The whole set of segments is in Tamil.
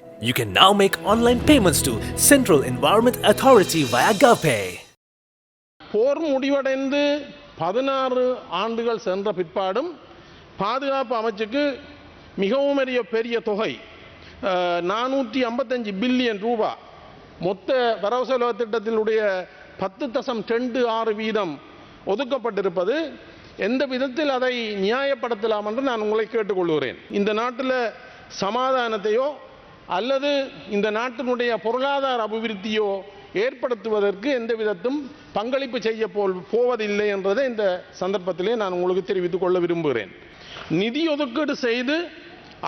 You can now make online payments to Central Environment Authority via GovPay. போர் முடிவடைந்து 16 ஆண்டுகள் சென்ற பிற்பாடும் பாதுகாப்பு அமைச்சுக்கு மிகவும் பெரிய தொகை 455 பில்லியன் ரூபாய் மொத்த வரவு செலவு திட்டத்தினுடைய 10.26% ஒதுக்கப்பட்டிருப்பது எந்த விதத்தில் அதை நியாயப்படுத்தலாம் என்று நான் உங்களை கேட்டுக்கொள்கிறேன். இந்த நாட்டில் சமாதானத்தையோ அல்லது இந்த நாட்டினுடைய பொருளாதார அபிவிருத்தியோ ஏற்படுத்துவதற்கு எந்த விதத்தும் பங்களிப்பு செய்ய போவதில்லை என்றதை இந்த சந்தர்ப்பத்திலே நான் உங்களுக்கு தெரிவித்துக் கொள்ள விரும்புகிறேன். நிதி ஒதுக்கீடு செய்து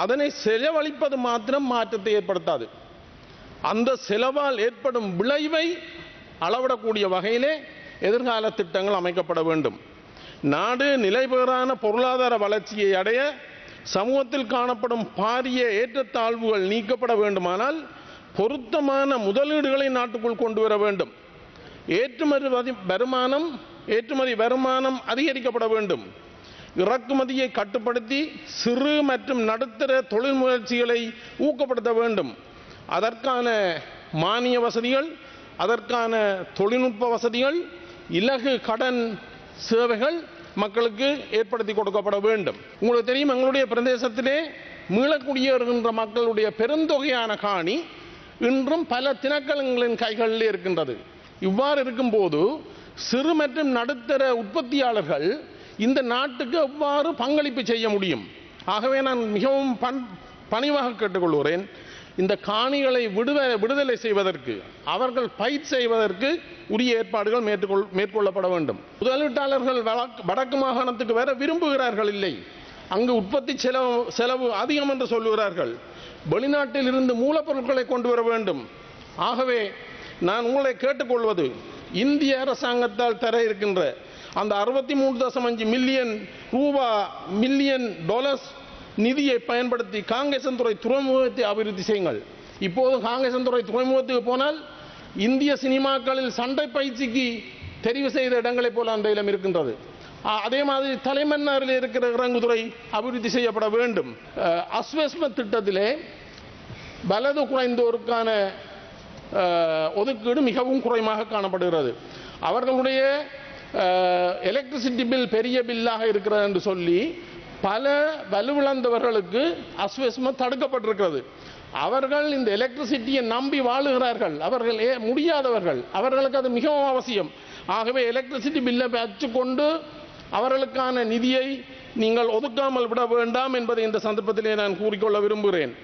அதனை செலவழிப்பது மாத்திரம் மாற்றத்தை ஏற்படுத்தாது. அந்த செலவால் ஏற்படும் விளைவை அளவிடக்கூடிய வகையிலே எதிர்கால திட்டங்கள் அமைக்கப்பட வேண்டும். நாடு நிலைபெறான பொருளாதார வளர்ச்சியை அடைய சமூகத்தில் காணப்படும் பாரிய ஏற்றத்தாழ்வுகள் நீக்கப்பட வேண்டுமானால் பொருத்தமான முதலீடுகளை நாட்டுக்குள் கொண்டு வர வேண்டும். ஏற்றுமதி வருமானம் அதிகரிக்கப்பட வேண்டும். இறக்குமதியை கட்டுப்படுத்தி சிறு மற்றும் நடுத்தர தொழில் முயற்சிகளை ஊக்கப்படுத்த வேண்டும். அதற்கான மானிய வசதிகள், அதற்கான தொழில்நுட்ப வசதிகள், இலகு கடன் சேவைகள் மக்களுக்கு ஏற்படுத்தி கொடுக்கப்பட வேண்டும். உங்களுக்கு தெரியும், எங்களுடைய பிரதேசத்திலே மீளக்குடியேறுகின்ற மக்களுடைய பெருந்தொகையான காணி இன்றும் பல திணைக்களங்களின் கைகளில் இருக்கின்றது. இவ்வாறு இருக்கும்போது சிறு மற்றும் நடுத்தர உற்பத்தியாளர்கள் இந்த நாட்டுக்கு எவ்வாறு பங்களிப்பு செய்ய முடியும்? ஆகவே நான் மிகவும் பணிவாக கேட்டுக்கொள்கிறேன், இந்த காணிகளை விடுதலை செய்வதற்கு, அவர்கள் பயிர் செய்வதற்கு உரிய ஏற்பாடுகள் மேற்கொள்ளப்பட வேண்டும். முதலீட்டாளர்கள் வடக்கு மாகாணத்துக்கு வர விரும்புகிறார்கள் இல்லை, அங்கு உற்பத்தி செலவு அதிகம் என்று சொல்லுகிறார்கள். வெளிநாட்டில் இருந்து மூலப்பொருட்களை கொண்டு வர வேண்டும். ஆகவே நான் உங்களை கேட்டுக்கொள்வது, இந்திய அரசாங்கத்தால் தர இருக்கின்ற அந்த 63.5 மில்லியன் டாலர்ஸ் நிதியை பயன்படுத்தி காங்கேசன்துறை துறைமுகத்தை அபிவிருத்தி செய்யுங்கள். இப்போது காங்கேசன்துறை துறைமுகத்துக்கு போனால் இந்திய சினிமாக்களில் சண்டை பயிற்சிக்கு தெரிவு செய்த இடங்களைப் போல அந்த இடம் இருக்கின்றது. அதே மாதிரி தலைமன்னாரில் இருக்கிற இறங்குதுறை அபிவிருத்தி செய்யப்பட வேண்டும். அஸ்வஸ்ம திட்டத்திலே வலது குறைந்தோருக்கான ஒதுக்கீடு மிகவும் குறைவாக காணப்படுகிறது. அவர்களுடைய எலக்ட்ரிசிட்டி பில் பெரிய பில்லாக இருக்கிறது என்று சொல்லி பல வலுவிழந்தவர்களுக்கு அஸ்வஸ்ம தடுக்கப்பட்டிருக்கிறது. அவர்கள் இந்த எலக்ட்ரிசிட்டியை நம்பி வாழுகிறார்கள். அவர்கள் முடியாதவர்கள், அவர்களுக்கு அது மிகவும் அவசியம். ஆகவே எலக்ட்ரிசிட்டி பில்லை வச்சுக்கொண்டு அவர்களுக்கான நிதியை நீங்கள் ஒதுக்காமல் விட வேண்டாம் என்பதை இந்த சந்தர்ப்பத்திலே நான் கூறிக்கொள்ள விரும்புகிறேன்.